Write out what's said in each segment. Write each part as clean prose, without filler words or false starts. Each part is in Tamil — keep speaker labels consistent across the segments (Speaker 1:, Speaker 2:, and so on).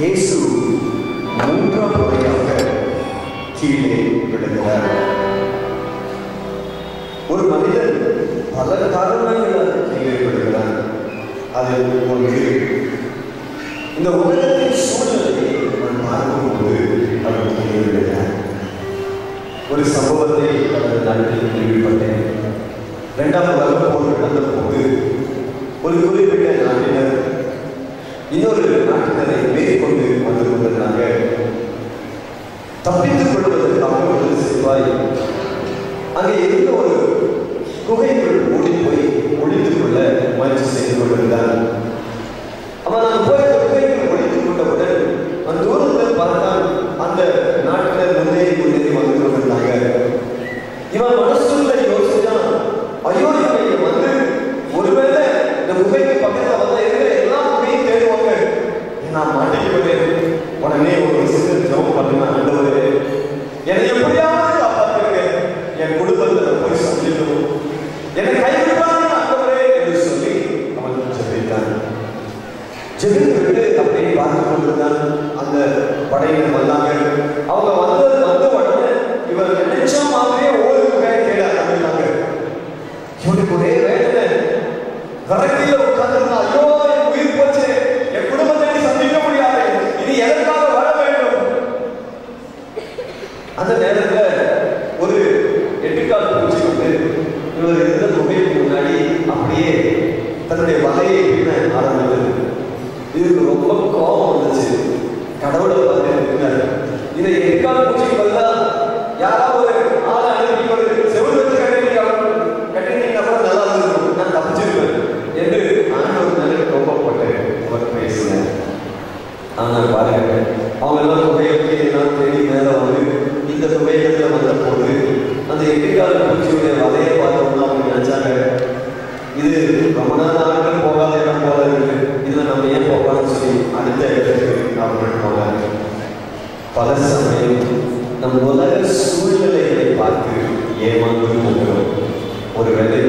Speaker 1: இயேசு மூன்றாம் முறையாக கீழே விழுகிறார். ஒரு மனிதன் பல காரணங்களால் கீழே விழுகிறார். அதில் ஒன்று இந்த உலகத்தின் சூழ்நிலையை நான் பார்க்கும்போது அவர் கீழே விழுகிறார். ஒரு சம்பவத்தை கடந்த நாட்களில் கேள்விப்பட்டேன். 2ஆம் உலக போர் நடந்த போது ஒரு குறிப்பிட்ட நாட்டினர் இன்னொரு நாட்டினரை மேற்கொண்டு வந்து கொண்டிருந்தாங்க. தப்பித்துக் கொள்வதற்காக ஒரு சிப்பாய் அங்கே இருந்த ஒரு குகைக்குள் ஓடி போய் ஒழித்துக் கொள்ள முயற்சி செய்து கொண்டிருந்தான். அவன் நான் போய் குகைக்குள் ஒழித்துக் கொண்டவுடன் அந்த தூரத்தில் பார்த்தான். அந்த நாட்டினர் முன்னேறி வந்து கொண்டிருந்தாங்க. இவன் மனசுக்குள்ள யோசிச்சான், ஐயோ இவன் வந்து ஒருவேளை இந்த குகைக்கு பக்கத்தில் வந்து இருக்கிற எல்லா குகையும் தேடுவாங்க, நான் மாட்டிக்குவேன். உடனே ஒரு சிறு ஜெபம் பண்ணுங்க, ஆண்டவரே என்னை எப்படியாவது காப்பாற்றுங்க, என் குடும்பத்தை போய் சந்திக்கணும், என்னை கைவிடாதீங்க ஆண்டவரே என்று சொல்லி அவன் ஜெபித்தான். ஜெபித்துவிட்டு அப்படியே பார்த்து கொண்டிருந்தான். அந்த படையினர் வந்தாங்க. அவங்க வந்த உடனே இவர் நினைச்ச மாதிரியே ஓடுங்க கேட ஆரம்பித்தாங்க. இவனுக்கு ஒரே வேதனை, கரட்டில உட்கார்ந்து ஐயோ என் உயிர் போச்சு, என் குடும்பத்தை சந்திக்க முடியாது, இது எதற்காக வர வேண்டும். அந்த நேரத்தில் ஒரு 8 கால் பூச்சி வந்து இவர் இருந்த குகைக்கு முன்னாடி அப்படியே தன்னுடைய வலையை பின்ன ஆரம்பித்தது. இதுக்கு ரொம்ப கோபம் வந்துச்சு. கடவுளை பார்த்து இதை 8 கால் பூச்சிக்கு பதிலா யாராவது ஆளை அனுப்பி ஒரு செவ்வளவு வச்சு கட்டினீங்கன்னா கூட நல்லா இருக்கும், நான் தப்பிச்சிருப்பேன் என்று ஆண்டவர் மேலே கோபப்பட்டு அவர் பேசினார். ஆனால் பாருங்க, அவங்க எல்லாம் புகையத்தை எல்லாம் தேடி மேலே வந்து இந்த புகையத்தில் வந்த போது அந்த 8 கால் பூச்சியுடைய வலையை பார்த்தோம்னா அவங்க நினைச்சாங்க, இது ரொம்ப நாட்கள் போகாத இடம் போல இருக்கு, இதுல நம்ம ஏன் போகலாம்னு சொல்லி அடுத்த இடத்துக்கு அவர்கள் போனாங்க. பல சமயம் நம் உலக சூழ்நிலைகளை பார்த்து ஏமாந்து போகிறோம். ஒருவேளை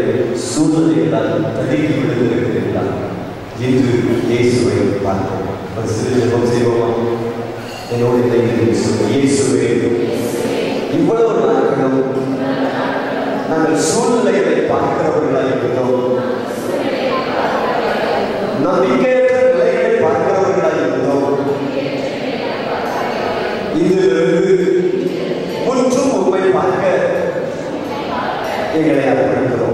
Speaker 1: சூழ்நிலைகளால் தடுக்கி விடுந்திருக்கிறீர்களா? இன்று இயேசுவை பார்ப்போம். ஒரு சிறு ஜெபம் செய்வோமா? என்னோட இயேசுவே, இவ்வளவு நாட்களும் நாங்கள் சூழ்நிலைகளை பார்க்கிறவர்களாக இருந்தோம், நம்பிக்கையற்ற நிலைகளை பார்க்கிறவர்களாக இருந்தோம். இதிலிருந்து முற்றும் உண்மை பார்க்க எங்களை அர்ப்பணிக்கிறோம்.